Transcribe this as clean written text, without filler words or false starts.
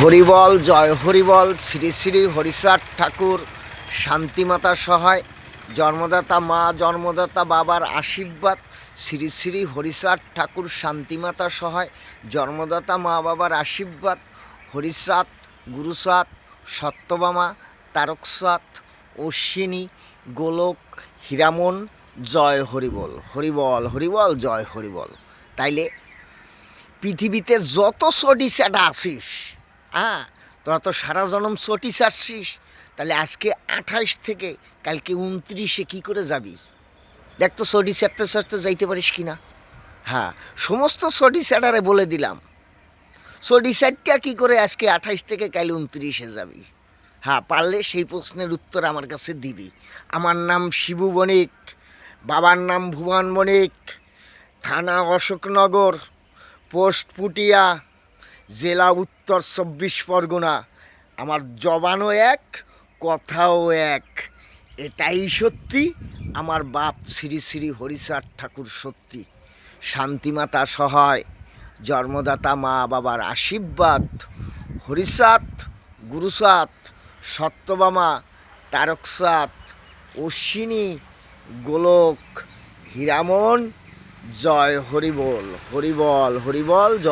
হরিবল, জয় হরিবল। শ্রী শ্রী হরিচাঁদ ঠাকুর শান্তিমাতা সহায়, জন্মদাতা মা জন্মদাতা বাবার আশীর্বাদ। শ্রী শ্রী হরিচাঁদ ঠাকুর শান্তিমাতা সহায়, জন্মদাতা মা বাবার আশীর্বাদ। হরিচাঁদ, গুরুচাঁদ, সত্যভামা, তারকচাঁদ, অশ্বিনী, গোলক, হীরামন। জয় হরিবল, হরিবল হরিবল, জয় হরিবল। তাইলে পৃথিবীতে যত চটি চাটা আসিস, হ্যাঁ, তোরা তো সারা জনম চটি চাটছিস, তাহলে আজকে 28 থেকে কালকে 29-এ কী করে যাবি? দেখ তো চটি চাটতে চাটতে যাইতে পারিস কি না। হ্যাঁ, সমস্ত চটি চাটারে বলে দিলাম, চটি চাটটা কী করে আজকে 28 থেকে কাল 29-এ যাবি। হ্যাঁ, পারলে সেই প্রশ্নের উত্তর আমার কাছে দিবি। আমার নাম শিবু বণিক, বাবার নাম ভুবন বণিক, থানা অশোকনগর, পোস্ট পুটিয়া, জেলা উত্তর 24 পরগনা। আমার জবানও এক, কথাও এক। এটাই সত্যি, আমার বাপ শ্রী শ্রী হরিচাঁদ ঠাকুর সত্যি। শান্তিমাতা সহায়, জন্মদাতা মা বাবার আশীর্বাদ। হরিচাঁদ, গুরুচাঁদ, সত্যভামা, তারকচাঁদ, অশ্বিনী, গোলক, হীরামন। জয় হরিবল, হরিবল হরিবল, জয়।